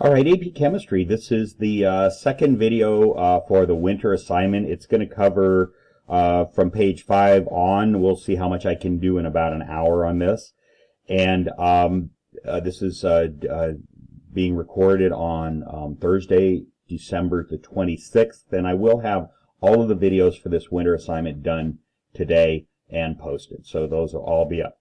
All right, AP Chemistry, this is the second video for the winter assignment. It's going to cover from page 5 on. We'll see how much I can do in about an hour on this. And this is being recorded on Thursday, December the 26th. And I will have all of the videos for this winter assignment done today and posted. So those will all be up.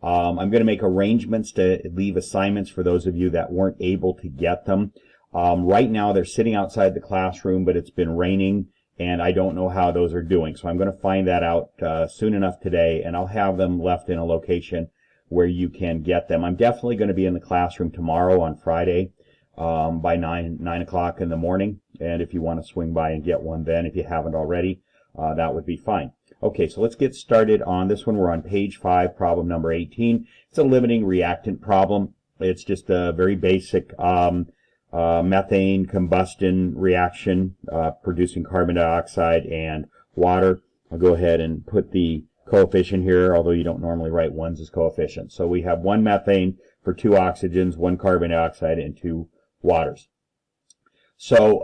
I'm going to make arrangements to leave assignments for those of you that weren't able to get them. Right now they're sitting outside the classroom, but it's been raining and I don't know how those are doing. So I'm going to find that out soon enough today, and I'll have them left in a location where you can get them. I'm definitely going to be in the classroom tomorrow on Friday by 9 o'clock in the morning. And if you want to swing by and get one then, if you haven't already, that would be fine. Okay, so let's get started on this one. We're on page 5, problem number 18. It's a limiting reactant problem. It's just a very basic methane combustion reaction producing carbon dioxide and water. I'll go ahead and put the coefficient here, although you don't normally write ones as coefficients. So we have 1 methane for 2 oxygens, 1 carbon dioxide, and 2 waters. So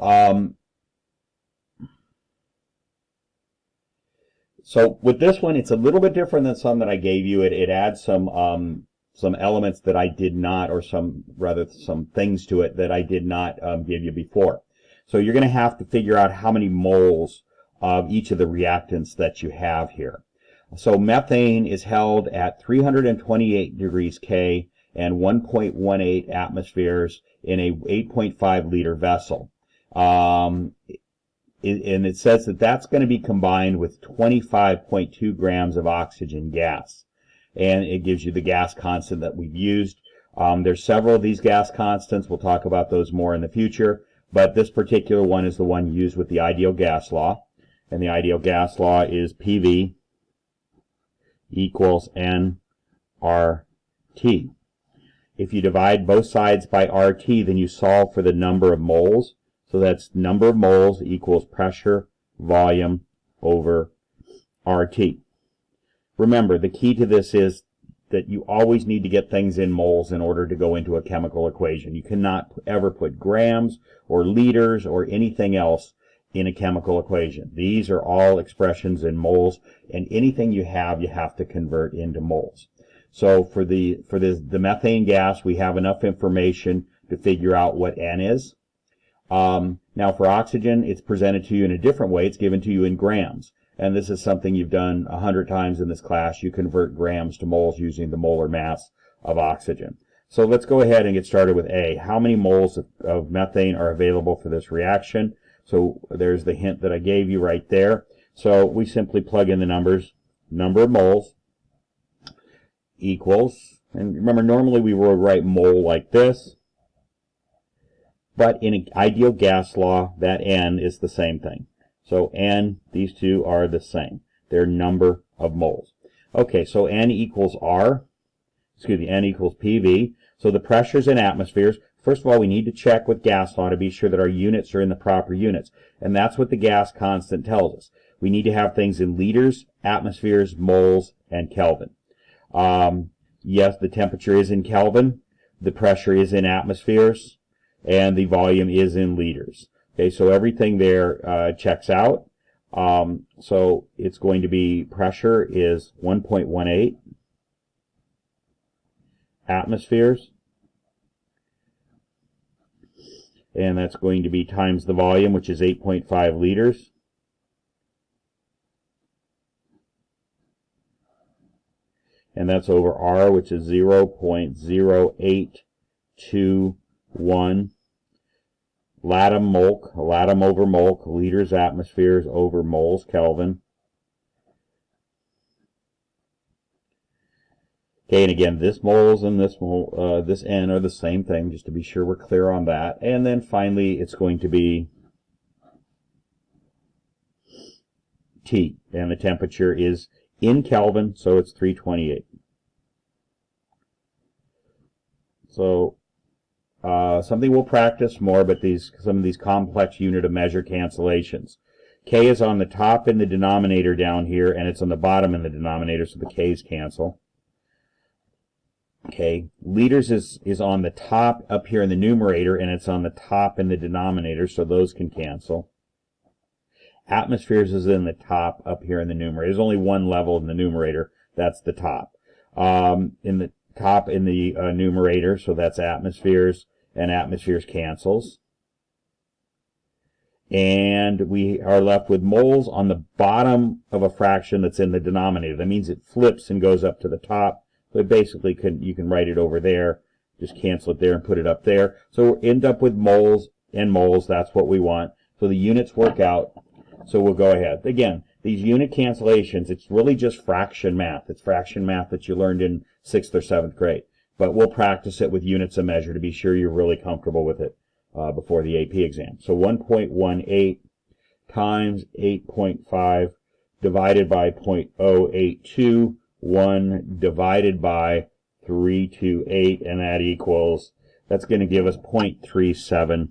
So with this one, it's a little bit different than some that I gave you. It adds some elements that I did not, or some things to it that I did not give you before. So you're going to have to figure out how many moles of each of the reactants that you have here. So methane is held at 328 degrees K and 1.18 atmospheres in a 8.5 liter vessel. And it says that that's going to be combined with 25.2 grams of oxygen gas. And it gives you the gas constant that we've used. There's several of these gas constants. We'll talk about those more in the future. But this particular one is the one used with the ideal gas law. And the ideal gas law is PV equals nRT. If you divide both sides by RT, then you solve for the number of moles. So that's number of moles equals pressure, volume over RT. Remember, the key to this is that you always need to get things in moles in order to go into a chemical equation. You cannot ever put grams or liters or anything else in a chemical equation. These are all expressions in moles, and anything you have to convert into moles. So for the methane gas, we have enough information to figure out what N is. Now for oxygen, it's presented to you in a different way. It's given to you in grams. And this is something you've done 100 times in this class. You convert grams to moles using the molar mass of oxygen. So let's go ahead and get started with A. How many moles of methane are available for this reaction? So there's the hint that I gave you right there. So we simply plug in the numbers. Number of moles equals, and remember normally we would write mole like this. But in an ideal gas law, that N is the same thing. So N, these two are the same. They're number of moles. Okay, so N equals N equals PV. So the pressures in atmospheres, first of all, we need to check with gas law to be sure that our units are in the proper units. And that's what the gas constant tells us. We need to have things in liters, atmospheres, moles, and Kelvin. Yes, the temperature is in Kelvin. The pressure is in atmospheres. And the volume is in liters. Okay, so everything there checks out. So it's going to be pressure is 1.18 atmospheres. And that's going to be times the volume, which is 8.5 liters. And that's over R, which is 0.0821 latum over molk, liters atmospheres over moles Kelvin. Okay, and again, this moles and this N are the same thing, just to be sure we're clear on that. And then finally, it's going to be T, and the temperature is in Kelvin, so it's 328. So something we'll practice more, but some of these complex unit of measure cancellations. K is on the top in the denominator down here, and it's on the bottom in the denominator, so the K's cancel. Okay, liters is on the top up here in the numerator, and it's on the top in the denominator, so those can cancel. Atmospheres is in the top up here in the numerator. There's only one level in the numerator. That's the top. In the top in the numerator, so that's atmospheres, and atmospheres cancels. And we are left with moles on the bottom of a fraction that's in the denominator. That means it flips and goes up to the top. So basically, you can write it over there, just cancel it there and put it up there. So we'll end up with moles and moles. That's what we want. So the units work out. So we'll go ahead. Again, these unit cancellations, it's really just fraction math. It's fraction math that you learned in 6th or 7th grade. But we'll practice it with units of measure to be sure you're really comfortable with it before the AP exam. So 1.18 times 8.5 divided by 0.082, 1 divided by 328, and that equals, that's going to give us 0.37.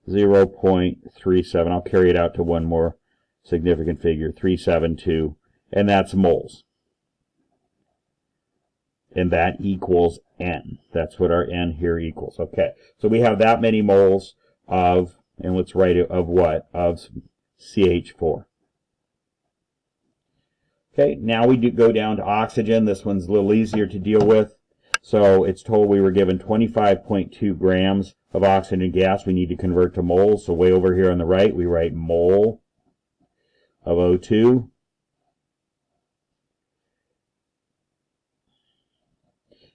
0.37. I'll carry it out to one more significant figure, 372, and that's moles. And that equals N. That's what our N here equals. Okay, so we have that many moles of, and let's write it, of what? Of CH4. Okay, now we do go down to oxygen. This one's a little easier to deal with. So it's told we were given 25.2 grams of oxygen gas. We need to convert to moles. So way over here on the right, we write mole of O2.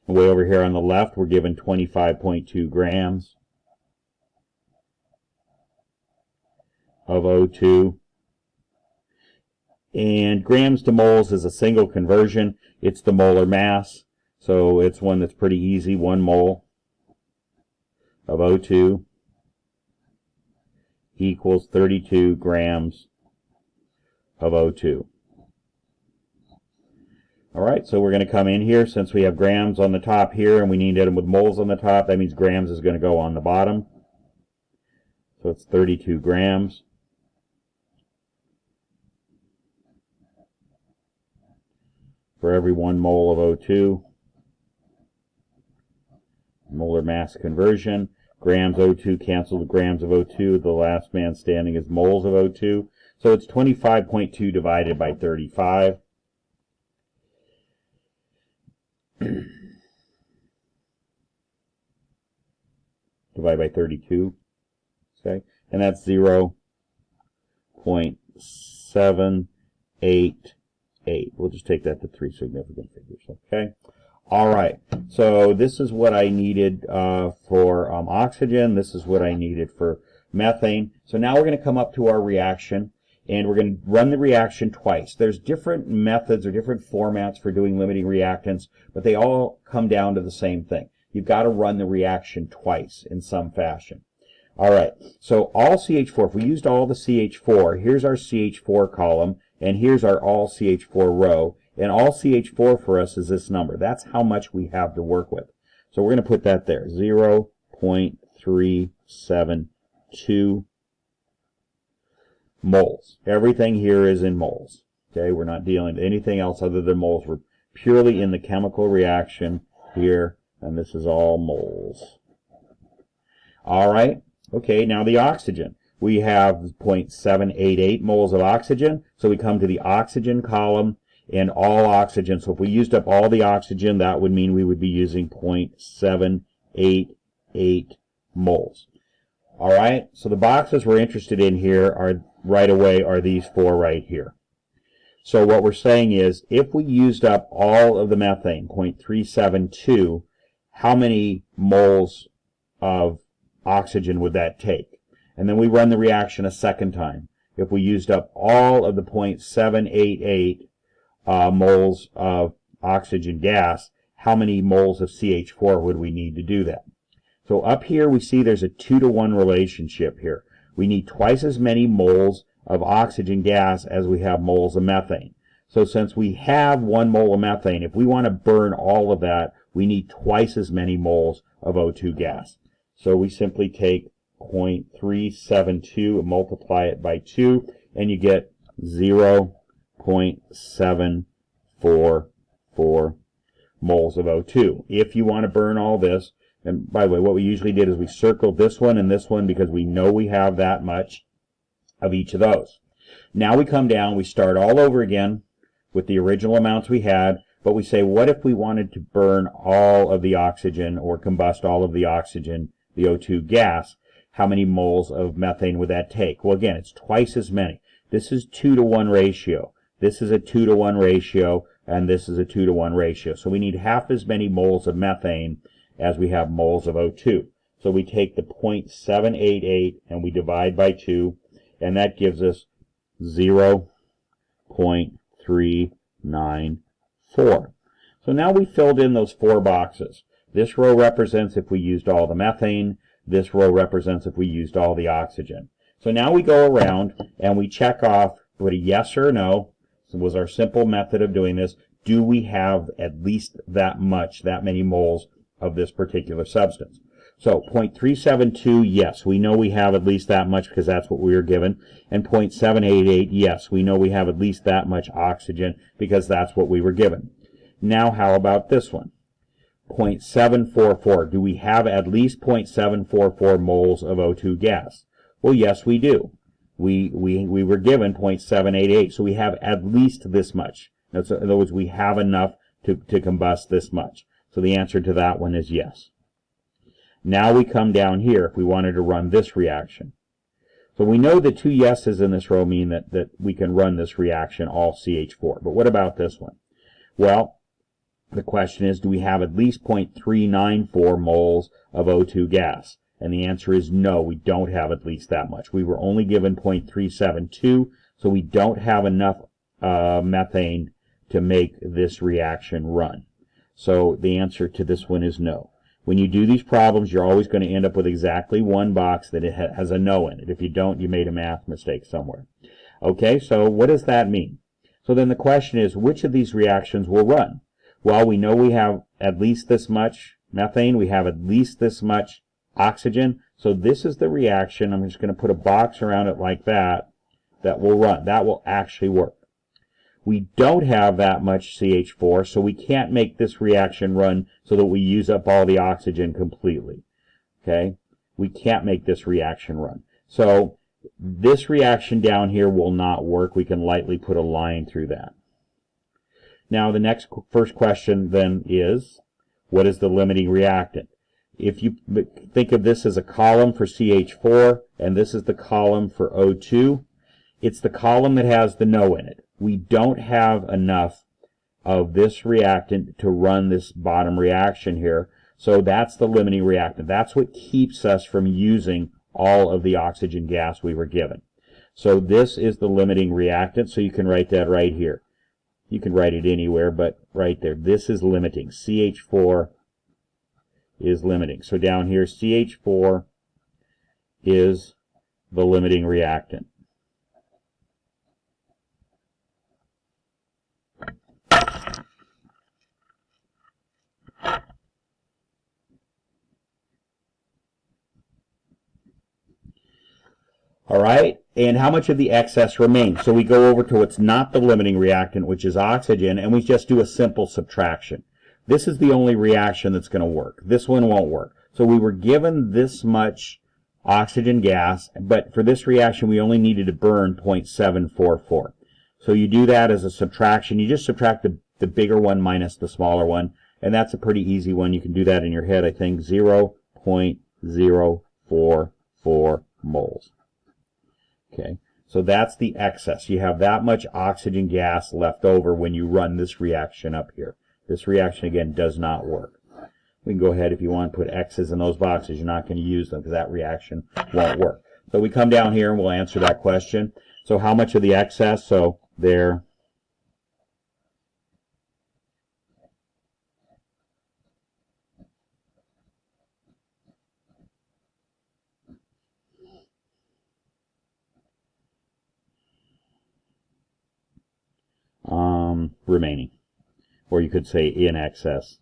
And way over here on the left, we're given 25.2 grams of O2. And grams to moles is a single conversion. It's the molar mass. So it's one that's pretty easy. 1 mole of O2 equals 32 grams of O2. All right, so we're going to come in here. Since we have grams on the top here and we need them with moles on the top, that means grams is going to go on the bottom. So it's 32 grams. For every 1 mole of O2. Molar mass conversion. Grams O2 cancel with grams of O2. The last man standing is moles of O2. So it's 25.2 divided by 35. Divided by 32. Okay, and that's 0.788. We'll just take that to 3 significant figures. Okay. All right, so this is what I needed for oxygen. This is what I needed for methane. So now we're going to come up to our reaction, and we're going to run the reaction twice. There's different methods or different formats for doing limiting reactants, but they all come down to the same thing. You've got to run the reaction twice in some fashion. All right, so all CH4, if we used all the CH4, here's our CH4 column, and here's our all CH4 row. And all CH4 for us is this number. That's how much we have to work with. So we're going to put that there, 0.372 moles. Everything here is in moles. Okay, we're not dealing with anything else other than moles. We're purely in the chemical reaction here, and this is all moles. All right, okay, now the oxygen. We have 0.788 moles of oxygen, so we come to the oxygen column, and all oxygen. So if we used up all the oxygen, that would mean we would be using 0.788 moles. All right, so the boxes we're interested in here are right away are these 4 right here. So what we're saying is if we used up all of the methane, 0.372, how many moles of oxygen would that take? And then we run the reaction a second time. If we used up all of the 0.788 moles of oxygen gas, how many moles of CH4 would we need to do that? So up here we see there's a 2-to-1 relationship here. We need twice as many moles of oxygen gas as we have moles of methane. So since we have 1 mole of methane, if we want to burn all of that, we need twice as many moles of O2 gas. So we simply take 0.372 and multiply it by 2, and you get 0.744 moles of O2. If you want to burn all this, and by the way, what we usually did is we circled this one and this one because we know we have that much of each of those. Now we come down, we start all over again with the original amounts we had, but we say, what if we wanted to burn all of the oxygen or combust all of the oxygen, the O2 gas? How many moles of methane would that take? Well, again, it's twice as many. This is 2-to-1 ratio. This is a 2-to-1 ratio, and this is a 2-to-1 ratio. So we need half as many moles of methane as we have moles of O2. So we take the 0.788 and we divide by 2, and that gives us 0.394. So now we filled in those 4 boxes. This row represents if we used all the methane. This row represents if we used all the oxygen. So now we go around and we check off with a yes or no. This was our simple method of doing this. Do we have at least that many moles of this particular substance? So 0.372, yes, we know we have at least that much because that's what we were given. And 0.788, yes, we know we have at least that much oxygen because that's what we were given. Now how about this one? 0.744. Do we have at least 0.744 moles of O2 gas? Well, yes, we do. We were given 0.788, so we have at least this much. In other words, we have enough to combust this much. So the answer to that one is yes. Now we come down here if we wanted to run this reaction. So we know the 2 yeses in this row mean that we can run this reaction all CH4. But what about this one? Well, the question is, do we have at least 0.394 moles of O2 gas? And the answer is no, we don't have at least that much. We were only given 0.372, so we don't have enough methane to make this reaction run. So the answer to this one is no. When you do these problems, you're always going to end up with exactly one box that it has a no in it. If you don't, you made a math mistake somewhere. Okay, so what does that mean? So then the question is, which of these reactions will run? Well, we know we have at least this much methane. We have at least this much oxygen. So this is the reaction. I'm just going to put a box around it like that will run. That will actually work. We don't have that much CH4, so we can't make this reaction run so that we use up all the oxygen completely. Okay? We can't make this reaction run. So this reaction down here will not work. We can lightly put a line through that. Now the first question then is, what is the limiting reactant? If you think of this as a column for CH4 and this is the column for O2, it's the column that has the no in it. We don't have enough of this reactant to run this bottom reaction here, so that's the limiting reactant. That's what keeps us from using all of the oxygen gas we were given. So this is the limiting reactant, so you can write that right here. You can write it anywhere, but right there. This is limiting. CH4 is limiting. So down here, CH4 is the limiting reactant. All right, and how much of the excess remains? So we go over to what's not the limiting reactant, which is oxygen, and we just do a simple subtraction. This is the only reaction that's going to work. This one won't work. So we were given this much oxygen gas, but for this reaction we only needed to burn 0.744. So you do that as a subtraction. You just subtract the bigger one minus the smaller one, and that's a pretty easy one. You can do that in your head, I think. 0.044 moles. Okay, so that's the excess. You have that much oxygen gas left over when you run this reaction up here. This reaction, again, does not work. We can go ahead, if you want, put X's in those boxes. You're not going to use them because that reaction won't work. So we come down here and we'll answer that question. So how much of the excess? So there. Remaining. Or you could say in excess.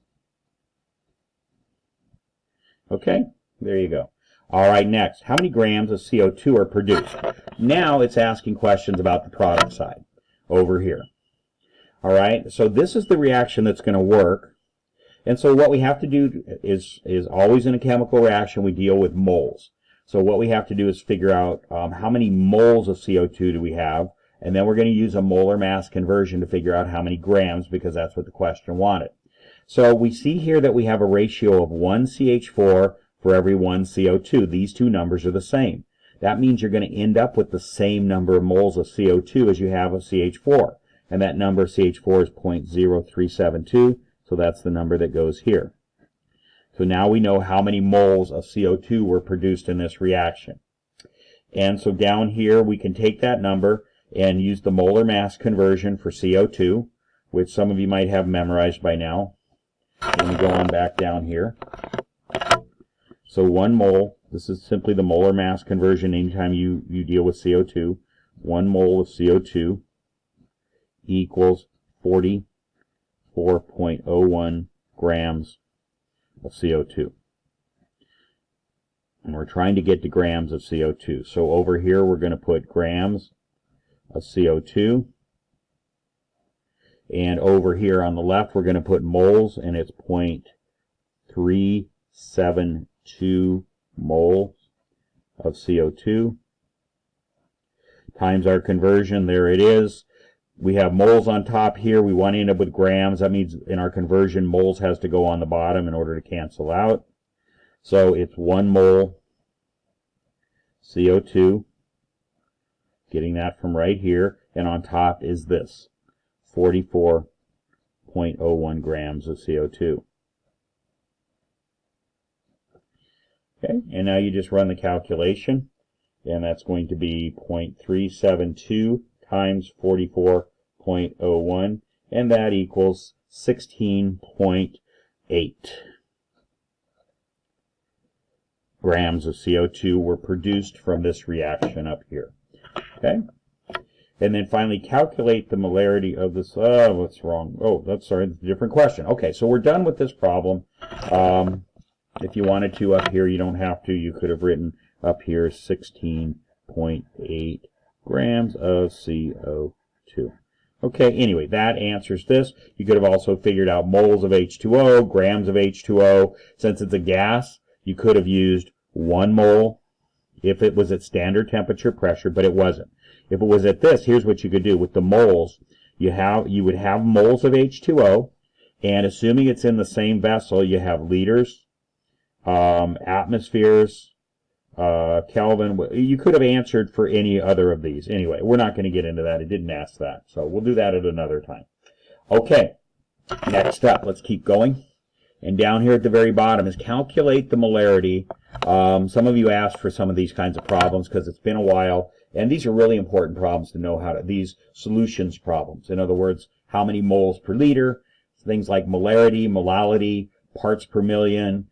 Okay, there you go. All right, next, how many grams of CO2 are produced? Now it's asking questions about the product side over here. All right, so this is the reaction that's going to work And so what we have to do is always in a chemical reaction we deal with moles. So what we have to do is figure out how many moles of CO2 do we have, and then we're going to use a molar mass conversion to figure out how many grams, because that's what the question wanted. So we see here that we have a ratio of 1 CH4 for every 1 CO2. These two numbers are the same. That means you're going to end up with the same number of moles of CO2 as you have of CH4. And that number of CH4 is 0.0372, so that's the number that goes here. So now we know how many moles of CO2 were produced in this reaction. And so down here we can take that number and use the molar mass conversion for CO2, which some of you might have memorized by now. Let me go on back down here. So 1 mole, this is simply the molar mass conversion anytime you deal with CO2. 1 mole of CO2 equals 44.01 grams of CO2. And we're trying to get to grams of CO2. So over here we're going to put grams of CO2. And over here on the left we're going to put moles, and it's 0.372 moles of CO2 times our conversion. There it is. We have moles on top here. We want to end up with grams. That means in our conversion, moles has to go on the bottom in order to cancel out. So it's 1 mole CO2, getting that from right here, and on top is this, 44.01 grams of CO2. Okay, and now you just run the calculation, and that's going to be 0.372 times 44.01, and that equals 16.8 grams of CO2 were produced from this reaction up here. Okay? And then finally calculate the molarity of this. What's wrong? Oh, that's sorry, that's a different question. Okay, so we're done with this problem. If you wanted to up here, you don't have to. You could have written up here 16.8 grams of CO2. Okay, anyway, that answers this. You could have also figured out moles of H2O, grams of H2O. Since it's a gas, you could have used 1 mole if it was at standard temperature pressure, but it wasn't. If it was at this, here's what you could do with the moles. You would have moles of H2O, and assuming it's in the same vessel, you have liters, atmospheres, Kelvin. You could have answered for any other of these. Anyway, we're not going to get into that. It didn't ask that, so we'll do that at another time. Okay, next up, let's keep going. And down here at the very bottom is calculate the molarity. Some of you asked for some of these kinds of problems because it's been a while, and these are really important problems to know how to, these solutions problems. In other words, how many moles per liter, things like molarity, molality, parts per million,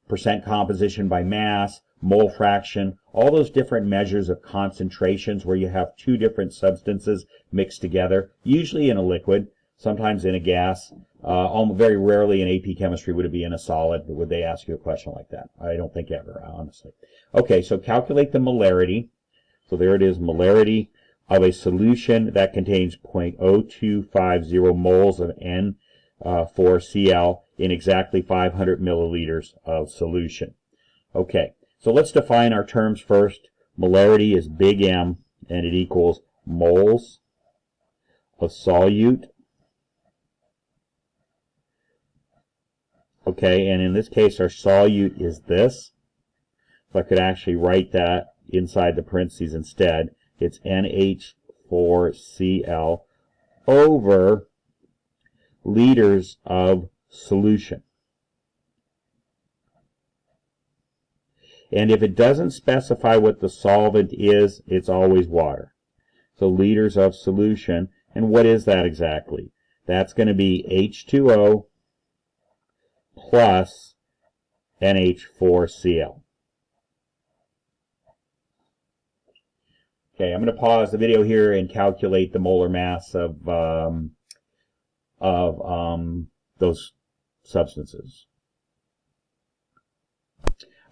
percent composition by mass, mole fraction, all those different measures of concentrations where you have two different substances mixed together, usually in a liquid, sometimes in a gas. Very rarely in AP chemistry would it be in a solid. Would they ask you a question like that? I don't think ever, honestly. Okay, so calculate the molarity. So there it is, molarity of a solution that contains 0.0250 moles of N4Cl in exactly 500 milliliters of solution. Okay, so let's define our terms first. Molarity is big M, and it equals moles of solute. Okay, and in this case, our solute is this. So I could actually write that inside the parentheses instead. It's NH4Cl over liters of solution. And if it doesn't specify what the solvent is, it's always water. So liters of solution. And what is that exactly? That's going to be H2O plus NH4Cl. Okay, I'm going to pause the video here and calculate the molar mass of those substances.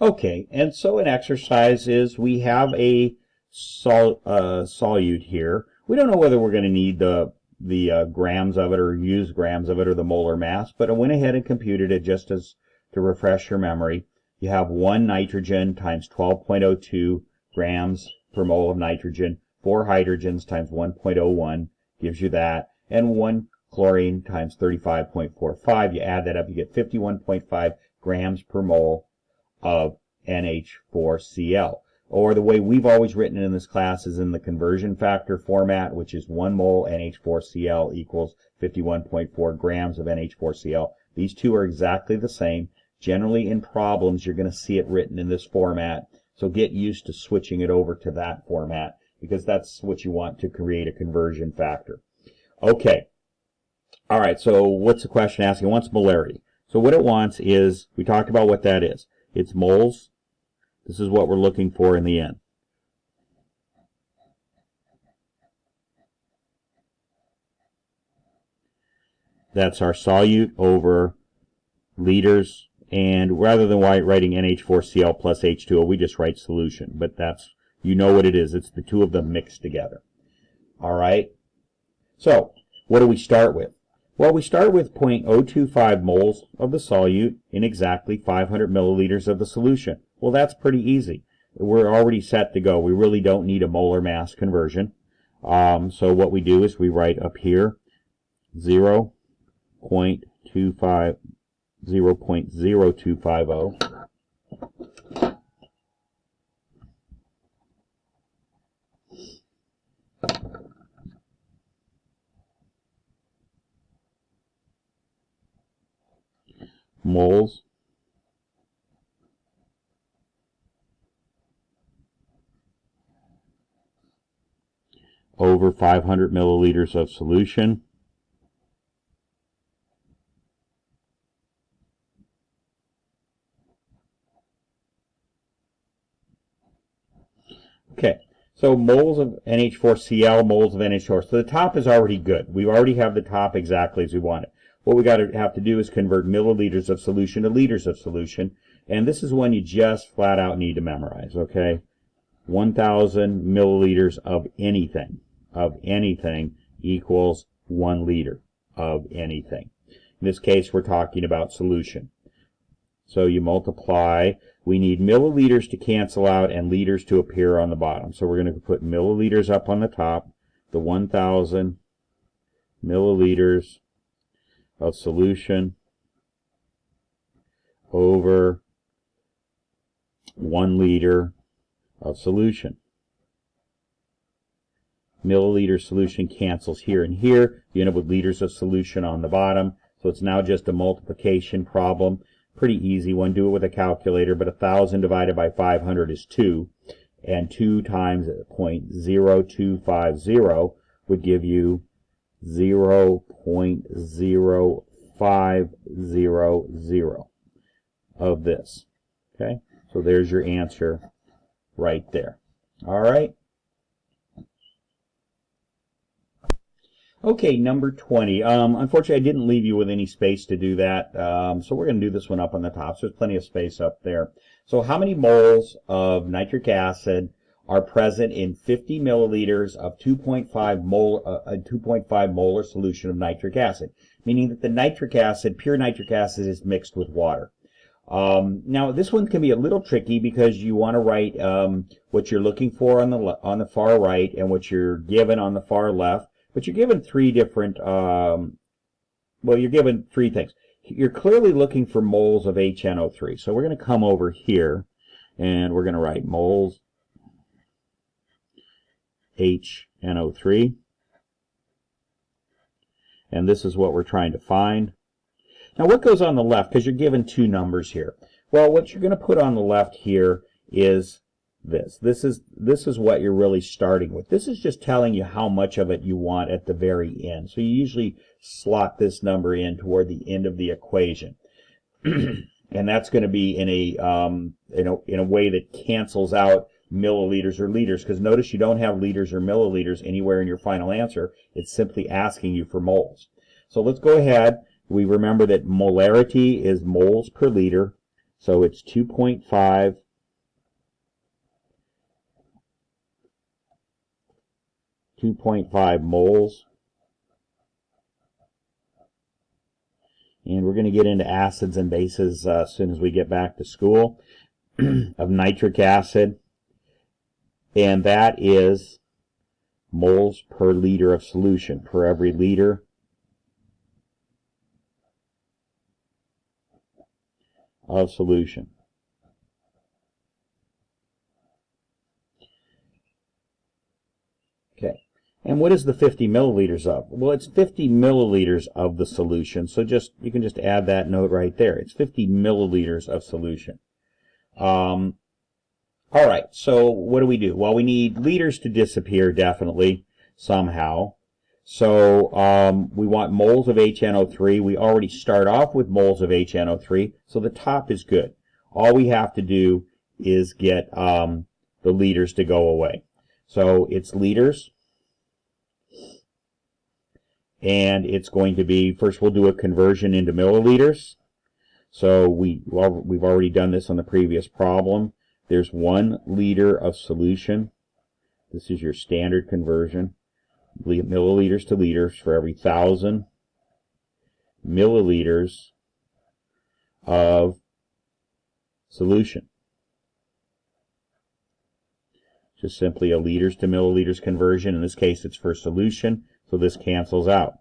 Okay, and so an exercise is we have a solute here. We don't know whether we're going to need the the grams of it or use grams of it or the molar mass, but I went ahead and computed it just as to refresh your memory. You have 1 nitrogen times 12.02 grams per mole of nitrogen, 4 hydrogens times 1.01 gives you that, and 1 chlorine times 35.45. You add that up, you get 51.5 grams per mole of NH4Cl. Or the way we've always written it in this class is in the conversion factor format, which is 1 mole NH4Cl equals 51.4 grams of NH4Cl. These two are exactly the same. Generally in problems, you're going to see it written in this format, so get used to switching it over to that format, because that's what you want to create a conversion factor. Okay. All right, so what's the question asking? It wants molarity. So what it wants is, we talked about what that is. It's moles. This is what we're looking for in the end. That's our solute over liters. And rather than writing NH4Cl plus H2O, we just write solution. But that's, you know what it is. It's the two of them mixed together. All right. So what do we start with? Well, we start with 0.025 moles of the solute in exactly 500 milliliters of the solution. Well, that's pretty easy. We're already set to go. We really don't need a molar mass conversion. So what we do is we write up here 0.02550. Moles over 500 milliliters of solution. Okay, so moles of NH4Cl, moles of NH4. So the top is already good. We already have the top exactly as we want it. What we have to do is convert milliliters of solution to liters of solution, and this is one you just flat out need to memorize, okay? 1,000 milliliters of anything equals 1 liter of anything. In this case, we're talking about solution. So you multiply. We need milliliters to cancel out and liters to appear on the bottom. So we're going to put milliliters up on the top, the 1,000 milliliters of solution over 1 liter of solution. Milliliter solution cancels here and here. You end up with liters of solution on the bottom. So it's now just a multiplication problem. Pretty easy one. Do it with a calculator, but 1,000 divided by 500 is 2. And 2 times 0.0250 would give you 0.0500 of this. Okay? So there's your answer right there. All right? Okay, number 20. Unfortunately, I didn't leave you with any space to do that, so we're going to do this one up on the top. So there's plenty of space up there. So how many moles of nitric acid are present in 50 milliliters of 2.5 molar solution of nitric acid? Meaning that the nitric acid, pure nitric acid, is mixed with water. Now this one can be a little tricky because you want to write what you're looking for on the far right and what you're given on the far left. But you're given three different, you're given three things. You're clearly looking for moles of HNO3. So we're going to come over here and we're going to write moles HNO3. And this is what we're trying to find. Now what goes on the left, because you're given two numbers here. Well, what you're going to put on the left here is this. This is what you're really starting with. This is just telling you how much of it you want at the very end. So you usually slot this number in toward the end of the equation. And that's going to be in a way that cancels out milliliters or liters, because notice you don't have liters or milliliters anywhere in your final answer. It's simply asking you for moles. So let's go ahead. We remember that molarity is moles per liter. So it's 2.5 moles and we're going to get into acids and bases as soon as we get back to school, of nitric acid, and that is moles per liter of solution, per every liter of solution. Okay, and what is the 50 milliliters of? Well, it's 50 milliliters of the solution, so you can just add that note right there. It's 50 milliliters of solution. All right, so what do we do? Well, we need liters to disappear, definitely, somehow. So we want moles of HNO3. We already start off with moles of HNO3, so the top is good. All we have to do is get the liters to go away. So it's liters, and it's going to be, first we'll do a conversion into milliliters. So we've already done this on the previous problem. There's 1 liter of solution. This is your standard conversion. Milliliters to liters for every 1,000 milliliters of solution. Just simply a liters to milliliters conversion. In this case, it's for solution, so this cancels out.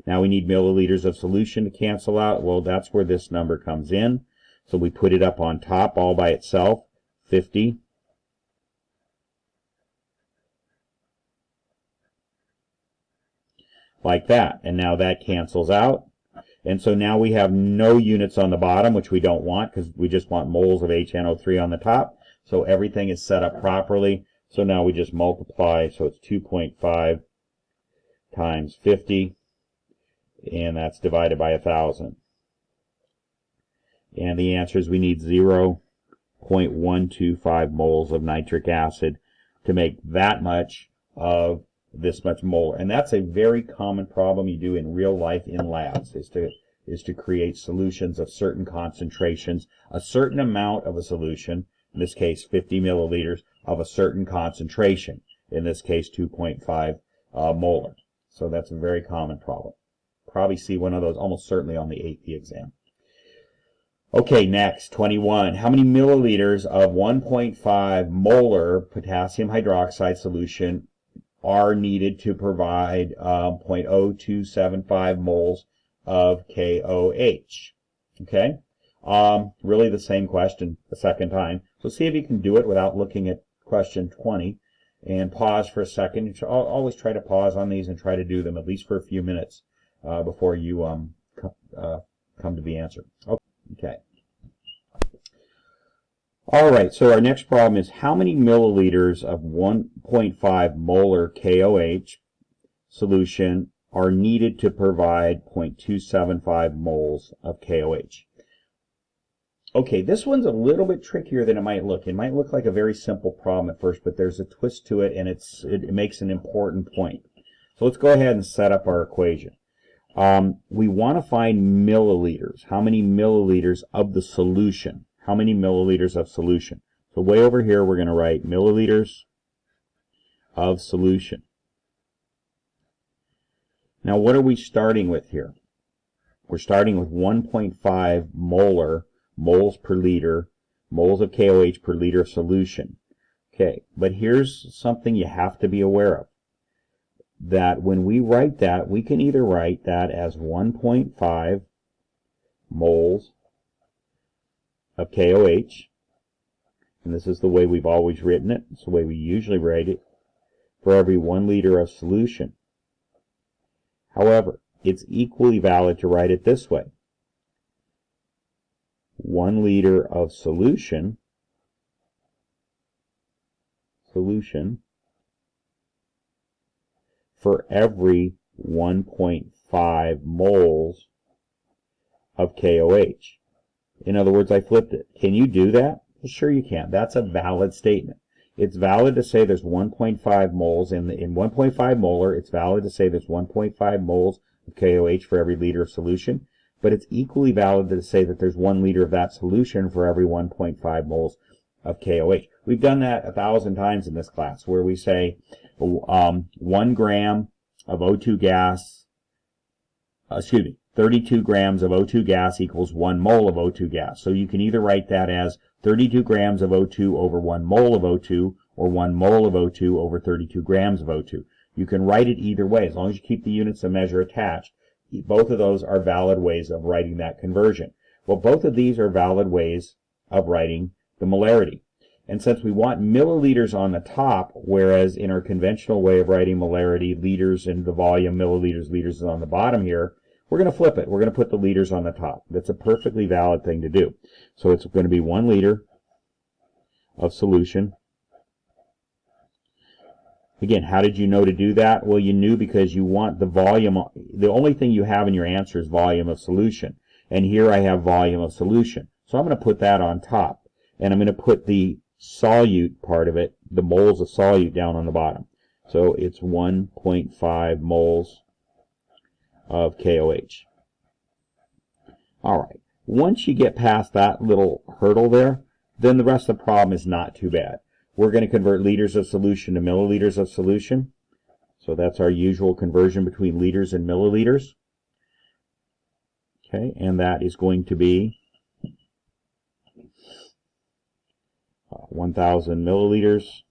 Now we need milliliters of solution to cancel out. Well, that's where this number comes in. So we put it up on top all by itself, 50. Like that. And now that cancels out. And so now we have no units on the bottom, which we don't want because we just want moles of HNO3 on the top. So everything is set up properly. So now we just multiply. So it's 2.5 times 50. And that's divided by 1,000. And the answer is we need 0.125 moles of nitric acid to make that much of this much molar. And that's a very common problem you do in real life in labs, is to create solutions of certain concentrations, a certain amount of a solution, in this case 50 milliliters, of a certain concentration, in this case 2.5 molar. So that's a very common problem. Probably see one of those almost certainly on the AP exam. Okay, next, 21. How many milliliters of 1.5 molar potassium hydroxide solution are needed to provide 0.0275 moles of KOH? Okay, really the same question the second time. So see if you can do it without looking at question 20. And pause for a second. You should always try to pause on these and try to do them at least for a few minutes before you come to the answer. Okay. All right, so our next problem is how many milliliters of 1.5 molar KOH solution are needed to provide 0.275 moles of KOH? Okay, this one's a little bit trickier than it might look. It might look like a very simple problem at first, but there's a twist to it, and it makes an important point. So let's go ahead and set up our equation. We want to find milliliters. How many milliliters of the solution? How many milliliters of solution? So way over here, we're going to write milliliters of solution. Now, what are we starting with here? We're starting with 1.5 moles per liter, moles of KOH per liter of solution. Okay, but here's something you have to be aware of. That when we write that, we can either write that as 1.5 moles of KOH, and this is the way we've always written it. It's the way we usually write it for every 1 liter of solution. However, it's equally valid to write it this way. 1 liter of solution for every 1.5 moles of KOH. In other words, I flipped it. Can you do that? Well, sure you can. That's a valid statement. It's valid to say there's 1.5 moles in 1.5 molar. It's valid to say there's 1.5 moles of KOH for every liter of solution. But it's equally valid to say that there's 1 liter of that solution for every 1.5 moles of KOH. We've done that 1,000 times in this class, where we say 1 gram of O2 gas, the 32 grams of O2 gas equals 1 mole of O2 gas. So you can either write that as 32 grams of O2 over 1 mole of O2, or 1 mole of O2 over 32 grams of O2. You can write it either way, as long as you keep the units of measure attached. Both of those are valid ways of writing that conversion. Well, both of these are valid ways of writing the molarity. And since we want milliliters on the top, whereas in our conventional way of writing molarity, liters in the volume, milliliters, liters is on the bottom here, we're going to flip it. We're going to put the liters on the top. That's a perfectly valid thing to do. So it's going to be 1 liter of solution. Again, how did you know to do that? Well, you knew because you want the volume. The only thing you have in your answer is volume of solution. And here I have volume of solution. So I'm going to put that on top. And I'm going to put the solute part of it, the moles of solute, down on the bottom. So it's 1.5 moles of KOH. All right. Once you get past that little hurdle there, then the rest of the problem is not too bad. We're going to convert liters of solution to milliliters of solution. So that's our usual conversion between liters and milliliters. Okay, and that is going to be 1,000 milliliters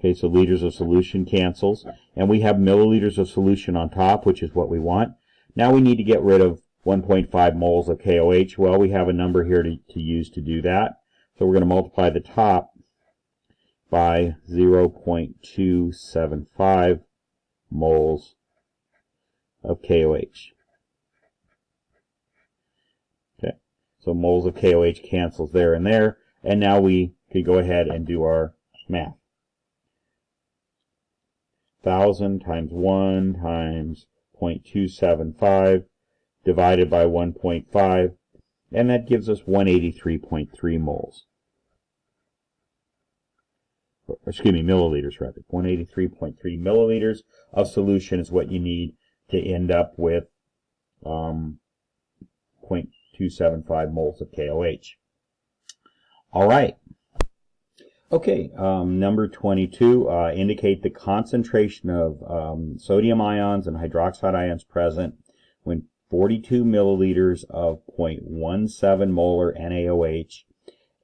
Okay, so liters of solution cancels, and we have milliliters of solution on top, which is what we want. Now we need to get rid of 1.5 moles of KOH. Well, we have a number here to use to do that. So we're going to multiply the top by 0.275 moles of KOH. Okay, so moles of KOH cancels there and there, and now we can go ahead and do our math. 1,000 times 1 times 0.275 divided by 1.5, and that gives us 183.3 moles. Excuse me, milliliters rather. 183.3 milliliters of solution is what you need to end up with 0.275 moles of KOH. All right. Okay, number 22, indicate the concentration of sodium ions and hydroxide ions present when 42 milliliters of 0.17 molar NaOH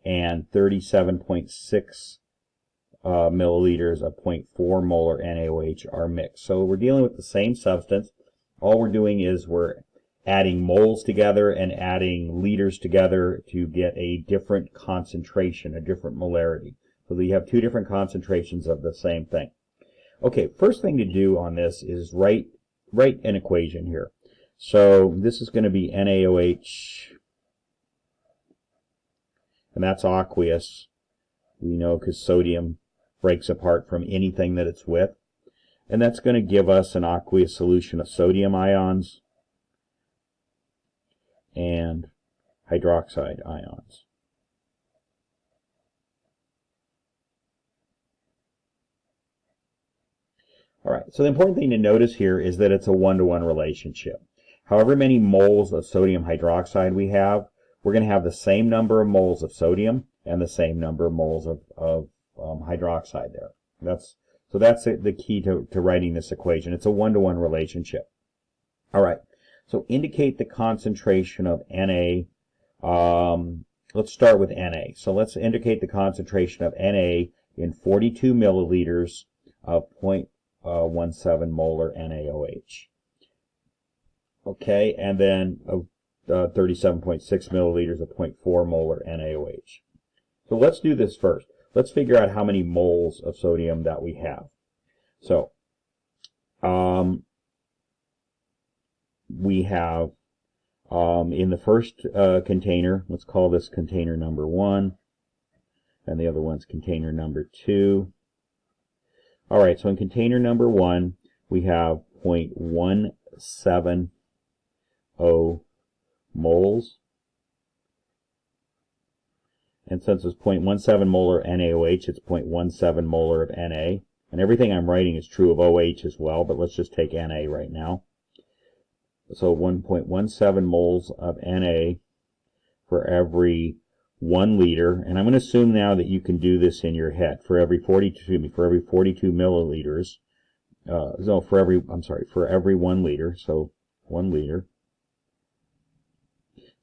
and 37.6 milliliters of 0.4 molar NaOH are mixed. So we're dealing with the same substance. All we're doing is we're adding moles together and adding liters together to get a different concentration, a different molarity. So you have two different concentrations of the same thing. Okay, first thing to do on this is write an equation here. So this is going to be NaOH, and that's aqueous. We know because sodium breaks apart from anything that it's with. And that's going to give us an aqueous solution of sodium ions and hydroxide ions. All right, so the important thing to notice here is that it's a one-to-one relationship. However many moles of sodium hydroxide we have, we're going to have the same number of moles of sodium and the same number of moles of hydroxide there. That's the key to writing this equation. It's a one-to-one relationship. All right, so indicate the concentration of Na. Let's start with Na. So let's indicate the concentration of Na in 42 milliliters of 0.17 molar NaOH. Okay, and then 37.6 milliliters of 0.4 molar NaOH. So let's do this first. Let's figure out how many moles of sodium that we have. So we have in the first container, let's call this container number 1, and the other one's container number 2. All right, so in container number 1, we have 0.170 moles. And since it's 0.17 molar NaOH, it's 0.17 molar of Na. And everything I'm writing is true of OH as well, but let's just take Na right now. So 1.17 moles of Na for every 1 liter, and I'm going to assume now that you can do this in your head. For every 42 milliliters, no, for every 1 liter, so 1 liter.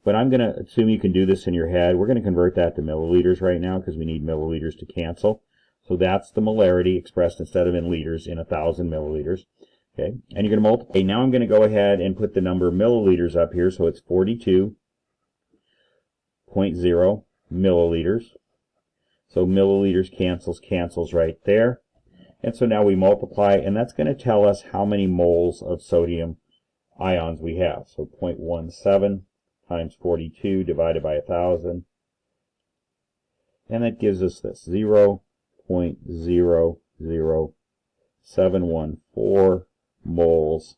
But I'm going to assume you can do this in your head. We're going to convert that to milliliters right now because we need milliliters to cancel. So that's the molarity expressed instead of in liters in 1,000 milliliters. Okay, and you're going to multiply. Okay, now I'm going to go ahead and put the number of milliliters up here, so it's 42.0 milliliters. So milliliters cancels right there. And so now we multiply, and that's going to tell us how many moles of sodium ions we have. So 0.17 times 42 divided by 1,000. And that gives us this, 0.00714 moles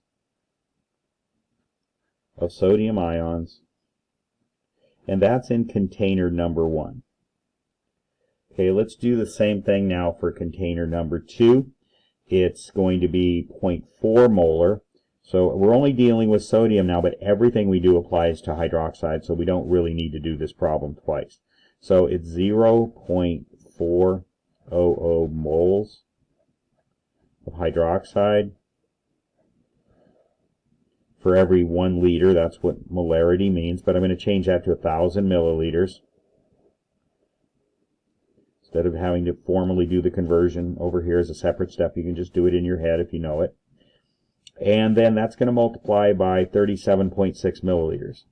of sodium ions. And that's in container number 1. Okay, let's do the same thing now for container number 2. It's going to be 0.4 molar. So we're only dealing with sodium now, but everything we do applies to hydroxide, so we don't really need to do this problem twice. So it's 0.400 moles of hydroxide for every 1 liter. That's what molarity means, but I'm going to change that to 1,000 milliliters. Instead of having to formally do the conversion over here as a separate step, you can just do it in your head if you know it. And then that's going to multiply by 37.6 milliliters.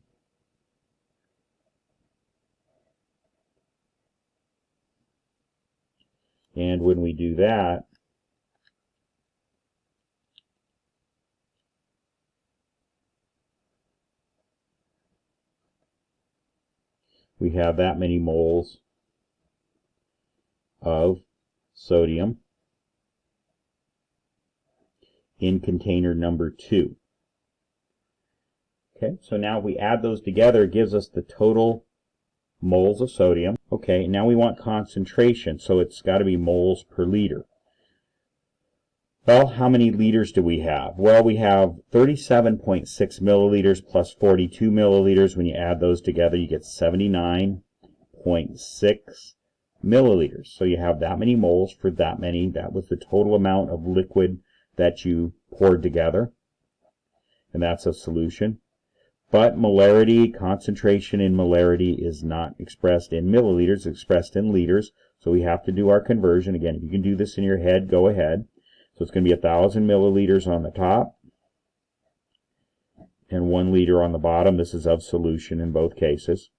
And when we do that, we have that many moles of sodium in container number 2. Okay, so now if we add those together, it gives us the total moles of sodium. Okay, now we want concentration, so it's got to be moles per liter. Well, how many liters do we have? Well, we have 37.6 milliliters plus 42 milliliters. When you add those together, you get 79.6 milliliters. So you have that many moles for that many. That was the total amount of liquid that you poured together. And that's a solution. But molarity, concentration in molarity is not expressed in milliliters, it's expressed in liters. So we have to do our conversion. Again, if you can do this in your head, go ahead. So it's going to be 1,000 milliliters on the top and 1 liter on the bottom. This is of solution in both cases.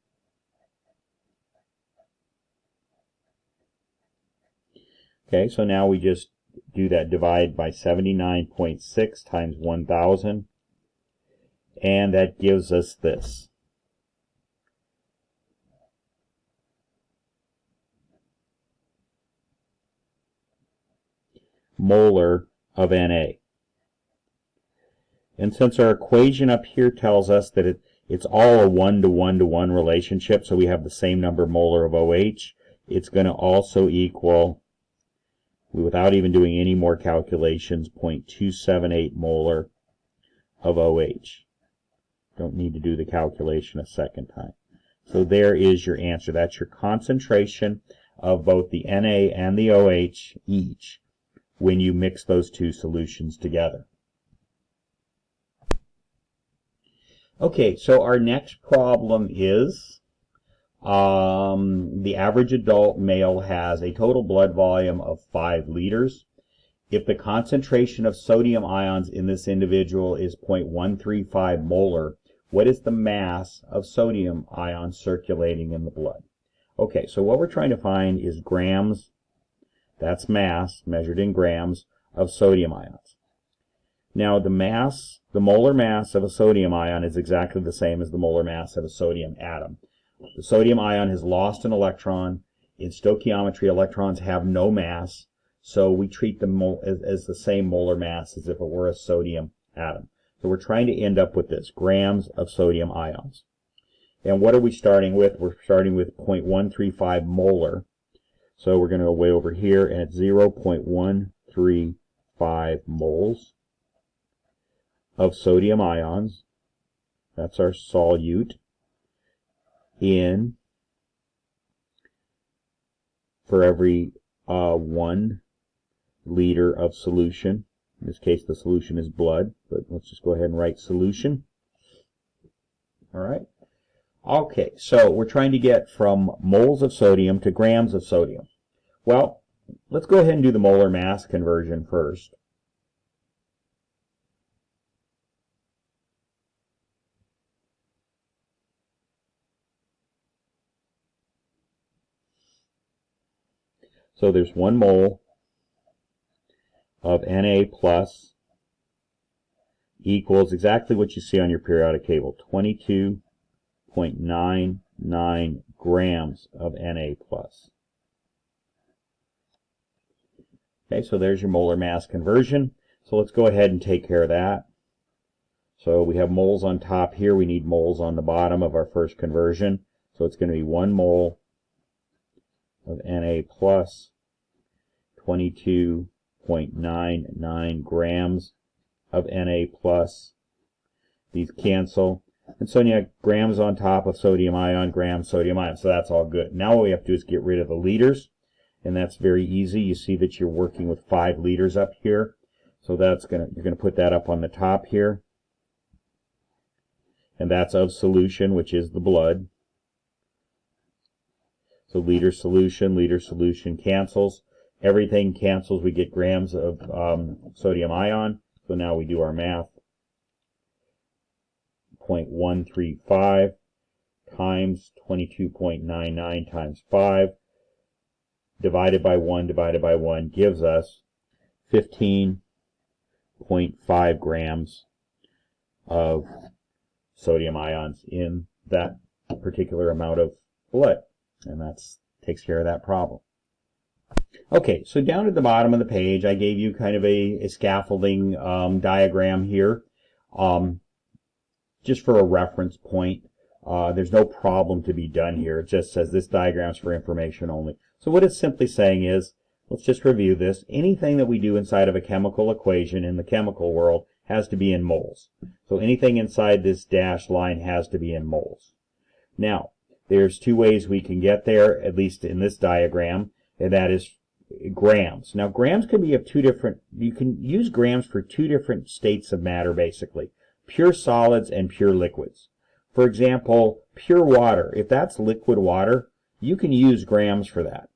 Okay, so now we just do that divide by 79.6 times 1,000. And that gives us this. Molar of Na. And since our equation up here tells us that it's all a 1-to-1-to-1 relationship, so we have the same number molar of OH, it's going to also equal, without even doing any more calculations, 0.278 molar of OH. Don't need to do the calculation a second time. So there is your answer. That's your concentration of both the Na and the OH each when you mix those two solutions together. Okay, so our next problem is the average adult male has a total blood volume of 5 liters. If the concentration of sodium ions in this individual is 0.135 molar, what is the mass of sodium ions circulating in the blood? Okay, so what we're trying to find is grams, that's mass, measured in grams, of sodium ions. Now the molar mass of a sodium ion is exactly the same as the molar mass of a sodium atom. The sodium ion has lost an electron. In stoichiometry, electrons have no mass, so we treat them as the same molar mass as if it were a sodium atom. So we're trying to end up with this, grams of sodium ions. And what are we starting with? We're starting with 0.135 molar. So we're going to go way over here, and it's 0.135 moles of sodium ions. That's our solute in for every 1 liter of solution. In this case, the solution is blood, but let's just go ahead and write solution. All right. Okay, so we're trying to get from moles of sodium to grams of sodium. Well, let's go ahead and do the molar mass conversion first. So there's 1 mole of Na plus equals exactly what you see on your periodic table, 22.99 grams of Na plus. Okay, so there's your molar mass conversion. So let's go ahead and take care of that. So we have moles on top here. We need moles on the bottom of our first conversion. So it's going to be 1 mole of Na plus 22.99 grams of Na plus. These cancel. And so you have grams on top of sodium ion, grams sodium ion. So that's all good. Now what we have to do is get rid of the liters. And that's very easy. You see that you're working with 5 liters up here. So that's you're going to put that up on the top here. And that's of solution, which is the blood. So liter solution cancels. Everything cancels. We get grams of sodium ion. So now we do our math. 0.135 times 22.99 times 5 divided by 1 gives us 15.5 grams of sodium ions in that particular amount of blood. And that takes care of that problem. Okay, so down at the bottom of the page, I gave you kind of a scaffolding diagram here. Just for a reference point, there's no problem to be done here. It just says this diagram is for information only. So what it's simply saying is, let's just review this. Anything that we do inside of a chemical equation in the chemical world has to be in moles. So anything inside this dashed line has to be in moles. Now, there's 2 ways we can get there, at least in this diagram, and that is grams. Now, grams can be of 2 different, you can use grams for 2 different states of matter, basically. Pure solids and pure liquids. For example, pure water, if that's liquid water, you can use grams for that.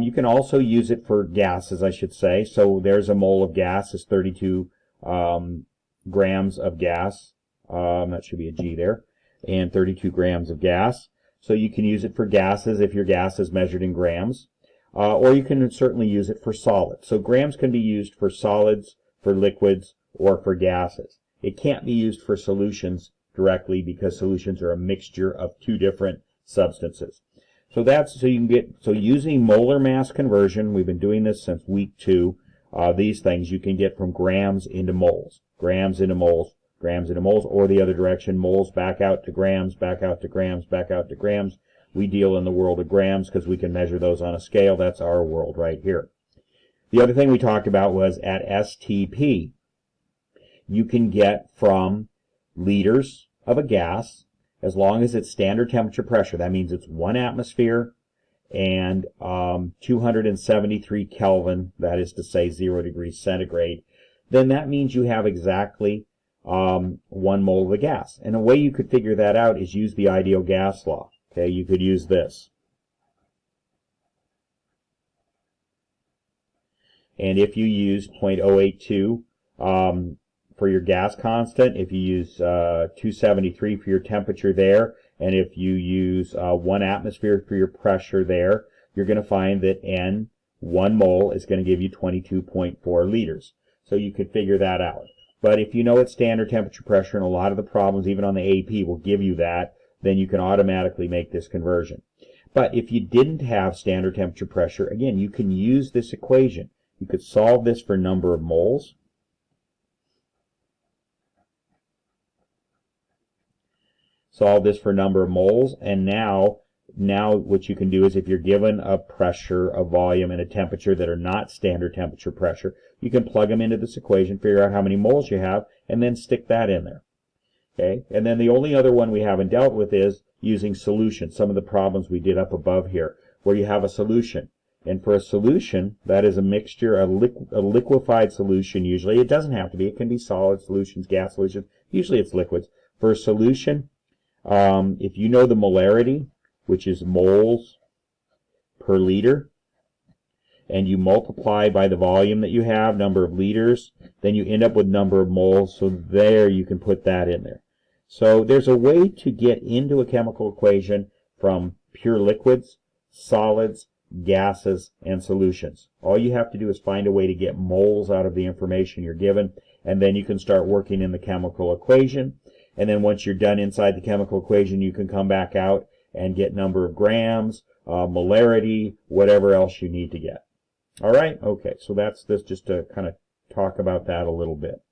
You can also use it for gases, I should say. So there's a mole of gas is 32 grams of gas. That should be a G there. And 32 grams of gas. So you can use it for gases if your gas is measured in grams. Or you can certainly use it for solids. So grams can be used for solids, for liquids, or for gases. It can't be used for solutions directly because solutions are a mixture of 2 different substances. So using molar mass conversion, we've been doing this since week 2. These things you can get from grams into moles, grams into moles, grams into moles, or the other direction, moles back out to grams, back out to grams, back out to grams. We deal in the world of grams because we can measure those on a scale. That's our world right here. The other thing we talked about was at STP, you can get from liters of a gas, as long as it's standard temperature pressure. That means it's 1 atmosphere and 273 Kelvin, that is to say 0 degrees centigrade. Then that means you have exactly 1 mole of the gas. And a way you could figure that out is use the ideal gas law. Okay, you could use this. And if you use 0.082 for your gas constant, if you use 273 for your temperature there, and if you use 1 atmosphere for your pressure there, you're going to find that N, 1 mole, is going to give you 22.4 liters. So you could figure that out. But if you know it's standard temperature pressure, and a lot of the problems, even on the AP, will give you that, then you can automatically make this conversion. But if you didn't have standard temperature pressure, again, you can use this equation. You could solve this for number of moles. Solve this for number of moles, and now what you can do is if you're given a pressure, a volume, and a temperature that are not standard temperature pressure, you can plug them into this equation, figure out how many moles you have, and then stick that in there. Okay, and then the only other one we haven't dealt with is using solutions, some of the problems we did up above here. where you have a solution. And for a solution, that is a mixture, a liquefied solution usually. It doesn't have to be. It can be solid solutions, gas solutions. Usually it's liquids. For a solution, if you know the molarity, which is moles per liter, and you multiply by the volume that you have, number of liters, then you end up with number of moles. So there you can put that in there. So there's a way to get into a chemical equation from pure liquids, solids, gases, and solutions. All you have to do is find a way to get moles out of the information you're given, and then you can start working in the chemical equation. And then once you're done inside the chemical equation, you can come back out and get number of grams, molarity, whatever else you need to get. All right? Okay, so that's this, just to kind of talk about that a little bit.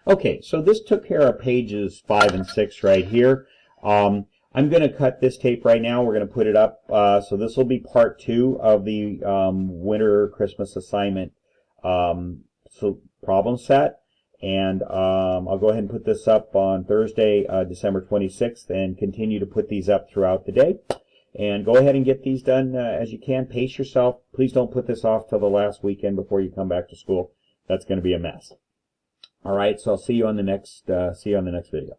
Okay, so this took care of pages 5 and 6 right here. I'm going to cut this tape right now. We're going to put it up. So this will be part 2 of the winter Christmas assignment problem set. And I'll go ahead and put this up on Thursday, December 26th, and continue to put these up throughout the day. And go ahead and get these done as you can. Pace yourself. Please don't put this off till the last weekend before you come back to school. That's going to be a mess. All right, so I'll see you on the next video.